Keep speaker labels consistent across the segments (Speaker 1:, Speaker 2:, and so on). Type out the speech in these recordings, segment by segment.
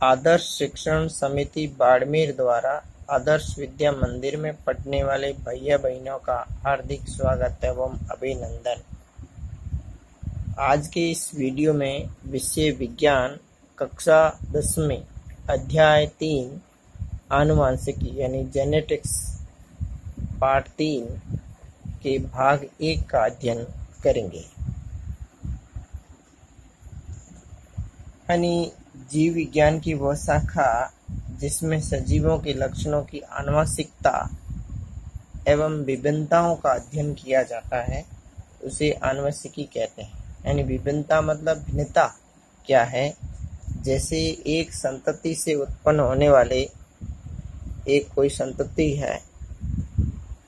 Speaker 1: आदर्श शिक्षण समिति बाड़मेर द्वारा आदर्श विद्या मंदिर में पढ़ने वाले भैया बहनों का हार्दिक स्वागत एवं अभिनंदन। आज के इस वीडियो में विषय विज्ञान कक्षा 10वीं अध्याय 3 आनुवांशिकी यानी जेनेटिक्स पार्ट 3 के भाग 1 का अध्ययन करेंगे। यानी जीव विज्ञान की वह शाखा जिसमें सजीवों के लक्षणों की आनुवंशिकता एवं विभिन्नताओं का अध्ययन किया जाता है, उसे आनुवंशिकी कहते हैं। यानी विभिन्नता मतलब भिन्नता क्या है। जैसे एक संतति से उत्पन्न होने वाले एक कोई संतति है,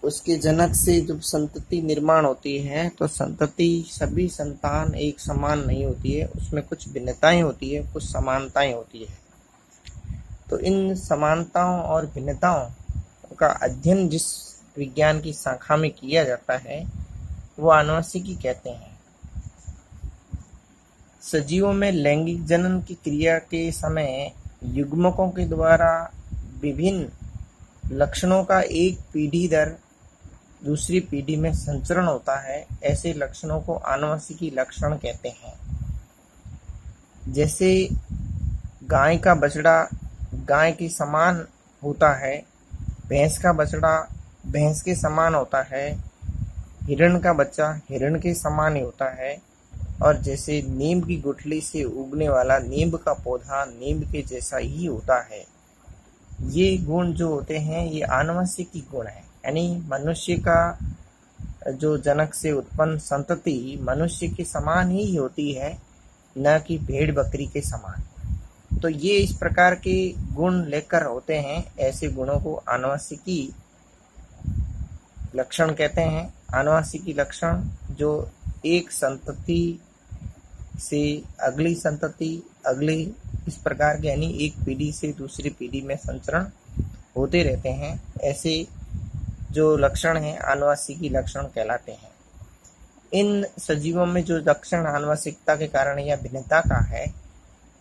Speaker 1: उसके जनक से जब संतति निर्माण होती है तो संतति सभी संतान एक समान नहीं होती है, उसमें कुछ भिन्नताएं होती है, कुछ समानताएं होती है। तो इन समानताओं और भिन्नताओं का अध्ययन जिस विज्ञान की शाखा में किया जाता है वो आनुवंशिकी कहते हैं। सजीवों में लैंगिक जनन की क्रिया के समय युग्मकों के द्वारा विभिन्न लक्षणों का एक पीढ़ी दर दूसरी पीढ़ी में संचरण होता है। ऐसे लक्षणों को आनुवंशिकी लक्षण कहते हैं। जैसे गाय का बछड़ा गाय के समान होता है, भैंस का बछड़ा भैंस के समान होता है, हिरण का बच्चा हिरण के समान ही होता है, और जैसे नीम की गुठली से उगने वाला नीम का पौधा नीम के जैसा ही होता है। ये गुण जो होते हैं ये आनुवंशिकी गुण है। यानी मनुष्य का जो जनक से उत्पन्न संतति मनुष्य के समान ही होती है, न कि भेड़ बकरी के समान। तो ये इस प्रकार के गुण लेकर होते हैं। ऐसे गुणों को आनुवंशिकी लक्षण कहते हैं। आनुवंशिकी लक्षण जो एक संतति से अगली संतति अगली इस प्रकार के यानी एक पीढ़ी से दूसरी पीढ़ी में संचरण होते रहते हैं, ऐसे जो लक्षण हैं आनुवंशिकी लक्षण कहलाते हैं। इन सजीवों में जो लक्षण आनुवंशिकता के कारण या भिन्नता का है,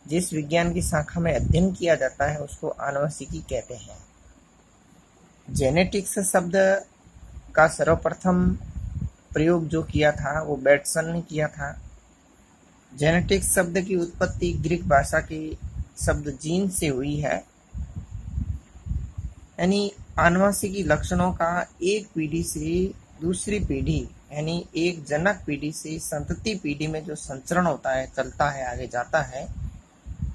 Speaker 1: जिस विज्ञान की शाखा में अध्ययन किया जाता है उसको आनुवंशिकी कहते हैं। जेनेटिक्स शब्द का सर्वप्रथम प्रयोग जो किया था वो बैटसन ने किया था। जेनेटिक्स शब्द की उत्पत्ति ग्रीक भाषा के शब्द जीन से हुई है। यानी आनुवंशिकी लक्षणों का एक पीढ़ी से दूसरी पीढ़ी यानी एक जनक पीढ़ी से संतति पीढ़ी में जो संचरण होता है, चलता है, आगे जाता है,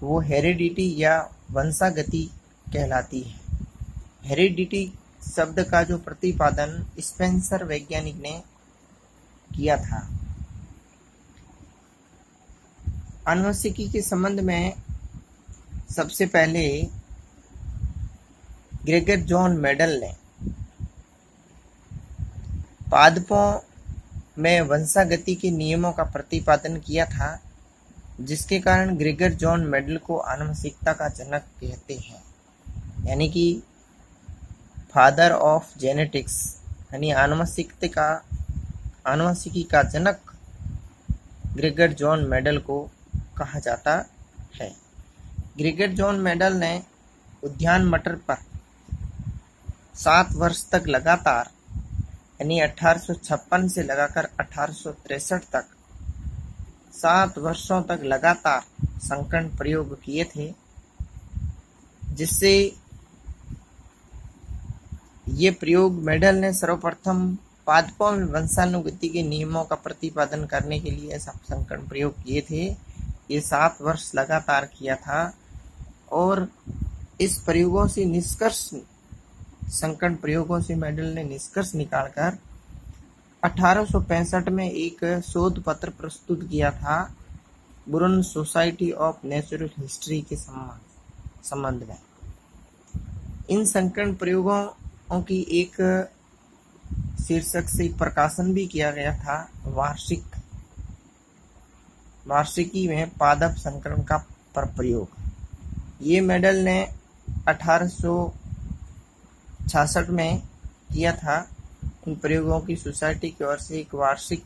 Speaker 1: वो हेरिडिटी या वंशागति कहलाती है। हेरिडिटी शब्द का जो प्रतिपादन स्पेंसर वैज्ञानिक ने किया था। आनुवंशिकी के संबंध में सबसे पहले ग्रेगर जॉन मेडल ने पादपों में वंशागति के नियमों का प्रतिपादन किया था, जिसके कारण ग्रेगर जॉन मेडल को आनुवंशिकता का जनक कहते हैं। यानी कि फादर ऑफ जेनेटिक्स यानी आनुवंशिकी का जनक ग्रेगर जॉन मेडल को कहा जाता है। ग्रेगर जॉन मेडल ने उद्यान मटर पर 7 वर्ष तक लगातार यानी 1856 से लगाकर 1863 तक 7 वर्षों तक लगातार संकरण प्रयोग किए थे, जिससे ये प्रयोग मेडल ने सर्वप्रथम पादपों में वंशानुगति के नियमों का प्रतिपादन करने के लिए ऐसा संकरण प्रयोग किए थे। ये 7 वर्ष लगातार किया था और इस प्रयोगों से संकरण प्रयोगों से मेडल ने निष्कर्ष निकालकर 1865 में एक शोध पत्र प्रस्तुत किया था बुरुन सोसाइटी ऑफ नेचुरल हिस्ट्री के संबंध में। इन संकरण प्रयोगों की एक शीर्षक से प्रकाशन भी किया गया था वार्षिकी में पादप संकरण का प्रयोग। ये मेडल ने 1866 में किया था। इन प्रयोगों की सोसाइटी की ओर से एक वार्षिक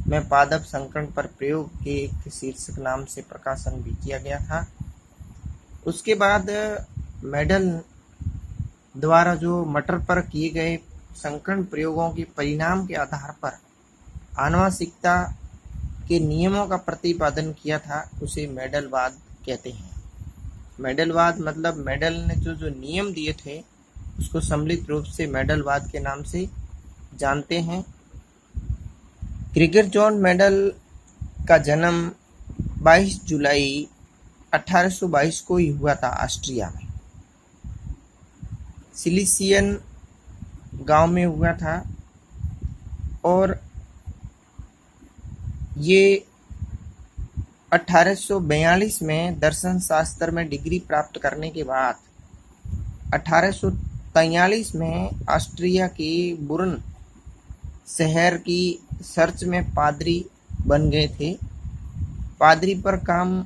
Speaker 1: में पादप संकरण पर प्रयोग के एक शीर्षक नाम से प्रकाशन भी किया गया था। उसके बाद मेडल द्वारा जो मटर पर किए गए संकरण प्रयोगों के परिणाम के आधार पर आनुवंशिकता के नियमों का प्रतिपादन किया था, उसे मेडलवाद कहते हैं। मेडलवाद मतलब मेडल ने जो नियम दिए थे उसको सम्मिलित रूप से मेडलवाद के नाम से जानते हैं। ग्रेगर जॉन मेडल का जन्म 22 जुलाई 1822 को ही हुआ था ऑस्ट्रिया में, सिलिसियन गांव में हुआ था। और ये 1842 में दर्शन शास्त्र में डिग्री प्राप्त करने के बाद 1843 में ऑस्ट्रिया के बुर्न शहर की चर्च में पादरी बन गए थे। पादरी पर काम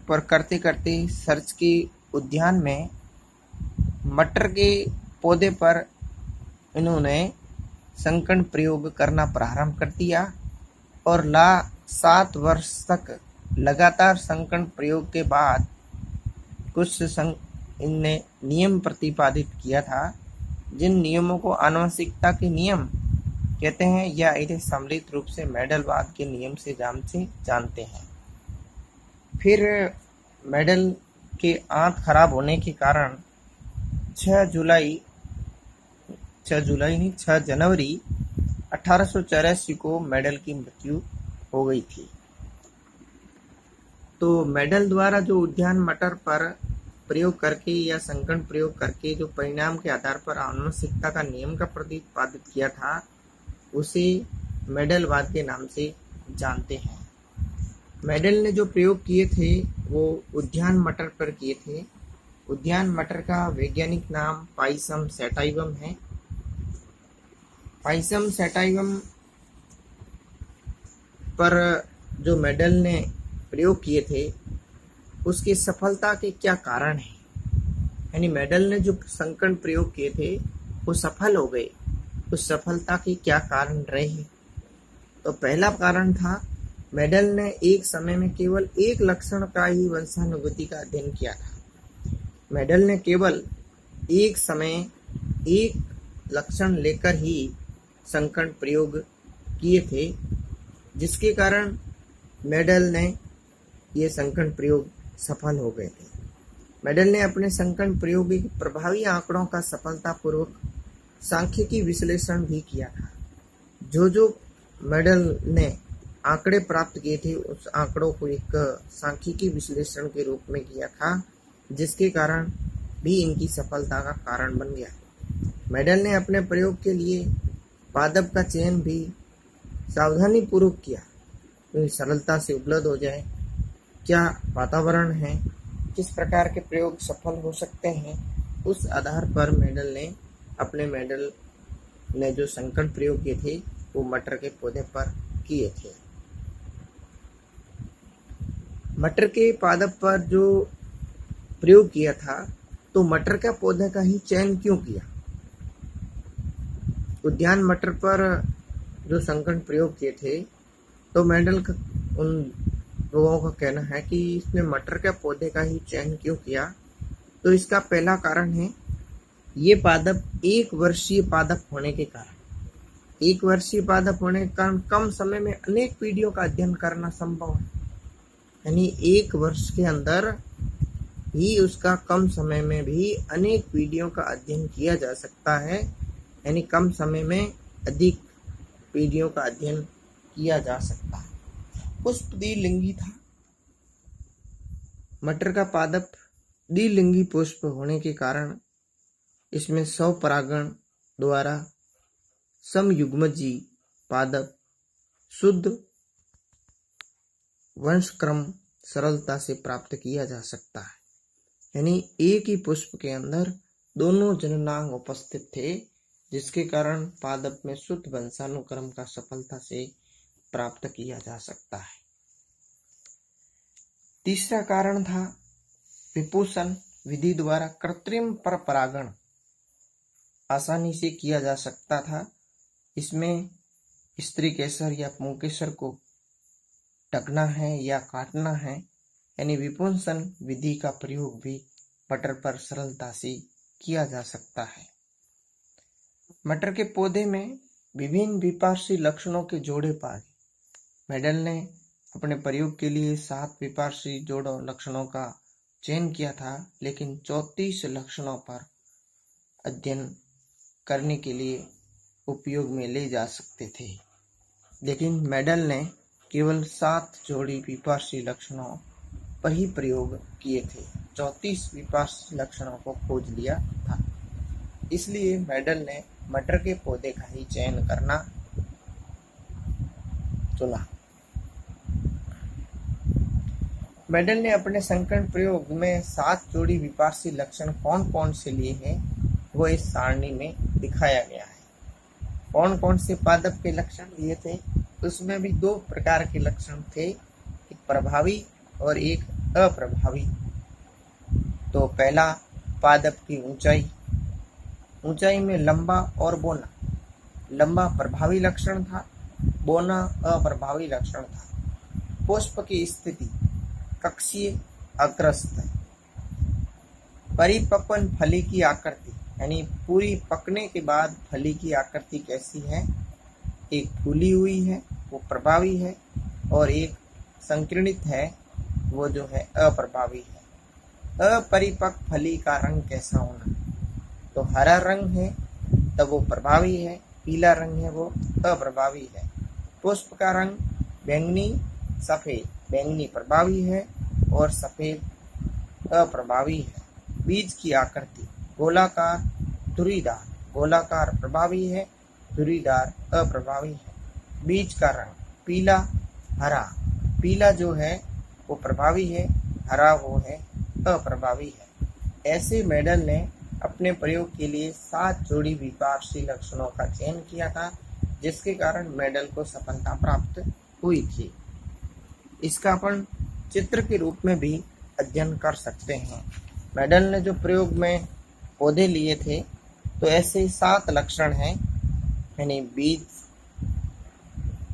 Speaker 1: पर करते करते चर्च के उद्यान में मटर के पौधे पर इन्होंने संकरण प्रयोग करना प्रारंभ कर दिया और 7 वर्ष तक लगातार संकरण प्रयोग के बाद कुछ इनने नियम प्रतिपादित किया था, जिन नियमों को आनुवंशिकता के नियम कहते हैं या इसे सम्मिलित रूप से मेडलवाद के नियम से जानते हैं। फिर मेडल के आंत खराब होने के कारण 6 जनवरी 1884 को मेडल की मृत्यु हो गई थी। तो मेडल द्वारा जो उद्यान मटर पर प्रयोग करके या संकरण प्रयोग करके जो परिणाम के आधार पर आनुवंशिकता का नियम का प्रतिपादित किया था, उसे मेडलवाद के नाम से जानते हैं। मेडल ने जो प्रयोग किए थे वो उद्यान मटर पर किए थे। उद्यान मटर का वैज्ञानिक नाम पाइसम सैटाइवम है। पाइसम सैटाइवम पर जो मेडल ने प्रयोग किए थे उसकी सफलता के क्या कारण हैं, यानी मेडल ने जो संकरण प्रयोग किए थे वो सफल हो गए, उस सफलता के क्या कारण रहे। तो पहला कारण था मेडल ने एक समय में केवल एक लक्षण का ही वंशानुगति का अध्ययन किया था। मेडल ने केवल एक समय एक लक्षण लेकर ही संकरण प्रयोग किए थे, जिसके कारण मेडल ने ये संकरण प्रयोग सफल हो गए थे। मेडल ने अपने संकरण प्रयोग के प्रभावी आंकड़ों का सफलतापूर्वक सांख्यिकी विश्लेषण भी किया था। जो मेडल ने आंकड़े प्राप्त किए थे उस आंकड़ों को एक सांख्यिकी विश्लेषण के रूप में किया था, जिसके कारण भी इनकी सफलता का कारण बन गया। मेडल ने अपने प्रयोग के लिए पादप का चयन भी सावधानी पूर्वक किया, क्योंकि सरलता से उपलब्ध हो जाए, क्या वातावरण है, किस प्रकार के प्रयोग सफल हो सकते हैं, उस आधार पर मेडल ने जो संकरण प्रयोग किए थे वो मटर के पौधे पर किए थे। मटर के पादप पर जो प्रयोग किया था तो मटर का पौधे का ही चयन क्यों किया? उद्यान मटर पर जो संकरण प्रयोग किए थे तो मेडल का उन लोगों का कहना है कि इसने मटर के पौधे का ही चयन क्यों किया। तो इसका पहला कारण है ये पादप 1 वर्षीय पादप होने के कारण। 1 वर्षीय पादप होने के कारण कम समय में अनेक पीढ़ियों का अध्ययन करना संभव है, यानी 1 वर्ष के अंदर ही उसका कम समय में भी अनेक पीढ़ियों का अध्ययन किया जा सकता है, यानी कम समय में अधिक पीढ़ियों का अध्ययन किया जा सकता है। पुष्प द्विलिंगी था। मटर का पादप द्विलिंगी पुष्प होने के कारण इसमें स्वपरागण द्वारा समयुग्मजी पादप शुद्ध वंशक्रम सरलता से प्राप्त किया जा सकता है, यानी एक ही पुष्प के अंदर दोनों जननांग उपस्थित थे, जिसके कारण पादप में शुद्ध वंशानुक्रम का सफलता से प्राप्त किया जा सकता है। तीसरा कारण था विपुषण विधि द्वारा कृत्रिम परपरागण आसानी से किया जा सकता था। इसमें स्त्री केसर या पुंकेसर को ढकना है या काटना है, यानी विपुंसन विधि का प्रयोग भी मटर पर सरलता से किया जा सकता है। मटर के पौधे में विभिन्न विपार्श्वी लक्षणों के जोड़े पाए। मेडल ने अपने प्रयोग के लिए 7 विपार्श्वी जोड़ों लक्षणों का चयन किया था, लेकिन 34 लक्षणों पर अध्ययन करने के लिए उपयोग में ले जा सकते थे, लेकिन मेडल ने केवल 7 जोड़ी विपार्श्वी लक्षणों पर ही प्रयोग किए थे। 34 विपार्श्वी लक्षणों को खोज लिया था। इसलिए मेडल ने मटर के पौधे का ही चयन करना चुना। मेडल ने अपने संकरण प्रयोग में 7 जोड़ी विपार्श्वी लक्षण कौन कौन से लिए हैं, वो इस सारणी में दिखाया गया है। कौन कौन से पादप के लक्षण लिए थे, उसमें भी 2 प्रकार के लक्षण थे, एक प्रभावी और एक अप्रभावी। तो पहला, पादप की ऊंचाई में लंबा और बोना। लंबा प्रभावी लक्षण था, बोना अप्रभावी लक्षण था। पुष्प की स्थिति कक्षीय अग्रस्त। परिपक्वन फली की आकृति, यानी पूरी पकने के बाद फली की आकृति कैसी है, एक फूली हुई है, वो प्रभावी है, और एक संकीर्णित है, वो जो है अप्रभावी है। अपरिपक्व फली का रंग कैसा होना, तो हरा रंग है तब वो प्रभावी है, पीला रंग है वो अप्रभावी है। पुष्प का रंग बैंगनी सफेद, बैंगनी प्रभावी है और सफेद अप्रभावी है। बीज की आकृति गोलाकार धुरीदार, गोलाकार प्रभावी है, धुरीदार अप्रभावी है। बीज का रंग पीला हरा, पीला जो है वो प्रभावी है, हरा वो है अप्रभावी है। ऐसे मेडल ने अपने प्रयोग के लिए 7 जोड़ी विपार्श्वी लक्षणों का चयन किया था, जिसके कारण मेडल को सफलता प्राप्त हुई थी। इसका अपन चित्र के रूप में भी अध्ययन कर सकते हैं। मेडल ने जो प्रयोग में पौधे लिए थे, तो ऐसे 7 लक्षण हैं, यानी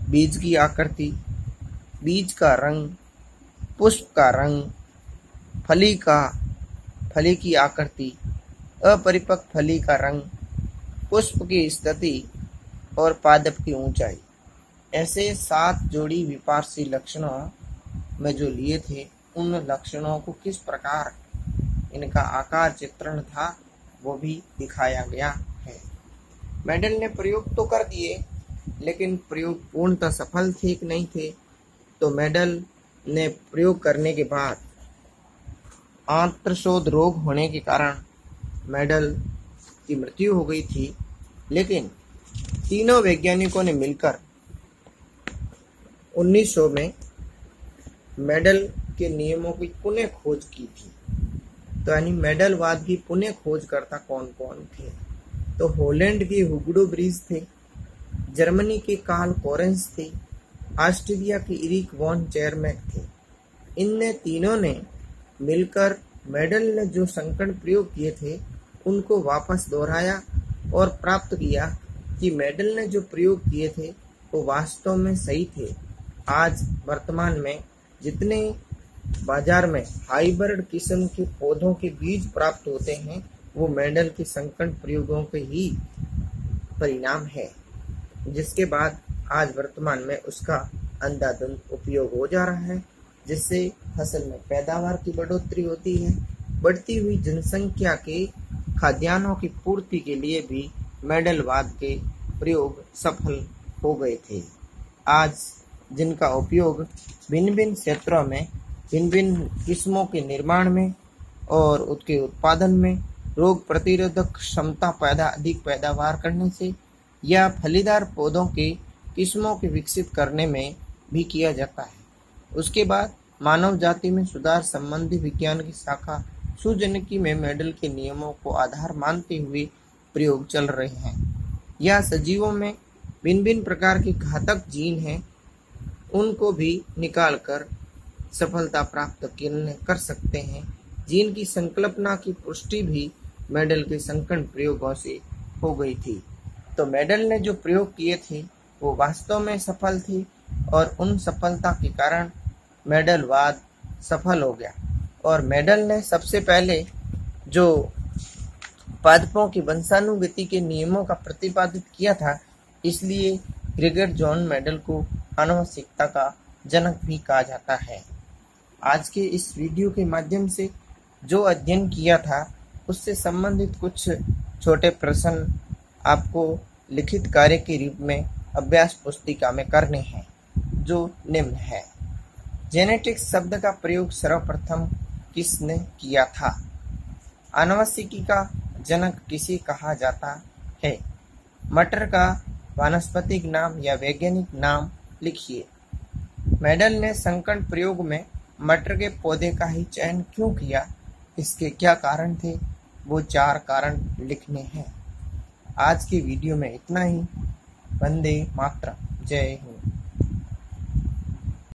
Speaker 1: बीज की आकृति, बीज का रंग, पुष्प का रंग, फली की आकृति, अपरिपक्व फली का रंग, पुष्प की स्थिति और पादप की ऊंचाई। ऐसे 7 जोड़ी विपार्श्वी लक्षणों में जो लिए थे, उन लक्षणों को किस प्रकार इनका आकार चित्रण था, वो भी दिखाया गया है। मेडल ने प्रयोग तो कर दिए, लेकिन प्रयोग पूर्णतः सफल थे कि नहीं थे। तो मेडल ने प्रयोग करने के बाद आंत्रशोथ रोग होने के कारण मेडल की मृत्यु हो गई थी, लेकिन तीनों वैज्ञानिकों ने मिलकर 1900 में मेडल के नियमों की पुनः खोज की थी। तो यानी मेडलवाद की पुनः खोजकर्ता कौन कौन थे, तो हॉलैंड के हुगो ब्रिज थे, जर्मनी के कार्ल कोरेंस थे, ऑस्ट्रेलिया के इरिक वॉन चेरमैक थे। इन तीनों ने मिलकर मेडल ने जो संकरण प्रयोग किए थे, उनको वापस दोहराया और प्राप्त किया कि मेडल ने जो प्रयोग किए थे वो वास्तव में सही थे। आज वर्तमान में जितने बाजार में हाइब्रिड किस्म के पौधों के बीज प्राप्त होते हैं, वो मेडल के संकरण प्रयोगों के ही परिणाम है, जिसके बाद आज वर्तमान में उसका अंधाधुंध उपयोग हो जा रहा है, जिससे फसल में पैदावार की बढ़ोतरी होती है। बढ़ती हुई जनसंख्या के खाद्यान्नों की पूर्ति के लिए भी मेडलवाद के प्रयोग सफल हो गए थे। आज जिनका उपयोग भिन्न भिन्न क्षेत्रों में, भिन्न भिन्न किस्मों के निर्माण में और उसके उत्पादन में, रोग प्रतिरोधक क्षमता अधिक पैदावार करने से या फलीदार पौधों के किस्मों के विकसित करने में भी किया जाता है। उसके बाद मानव जाति में सुधार संबंधी विज्ञान की शाखा सुजनकी में मेडल के नियमों को आधार मानते हुए प्रयोग चल रहे हैं। या सजीवों में भिन्न भिन्न प्रकार के घातक जीन हैं, उनको भी निकालकर सफलता प्राप्त कर सकते हैं। जीन की संकल्पना की पुष्टि भी मेडल के संकरण प्रयोगों से हो गई थी। तो मेडल ने जो प्रयोग किए थे वो वास्तव में सफल थे, और उन सफलता के कारण मेडलवाद सफल हो गया और मेंडल ने सबसे पहले जो पादपों की वंशानुगति के नियमों का प्रतिपादित किया था, इसलिए ग्रेगर जॉन मेंडल को आनुवंशिकता का जनक भी कहा जाता है। आज के इस वीडियो के माध्यम से जो अध्ययन किया था उससे संबंधित कुछ छोटे प्रश्न आपको लिखित कार्य के रूप में अभ्यास पुस्तिका में करने हैं, जो निम्न है। जेनेटिक्स शब्द का प्रयोग सर्वप्रथम किसने किया था? आनुवंशिकी का जनक किसे कहा जाता है? मटर का वानस्पतिक नाम या वैज्ञानिक नाम लिखिए। मेंडल ने संकरण प्रयोग में मटर के पौधे का ही चयन क्यों किया? इसके क्या कारण थे? वो 4 कारण लिखने हैं। आज की वीडियो में इतना ही। वंदे मातरम। जय हिंद।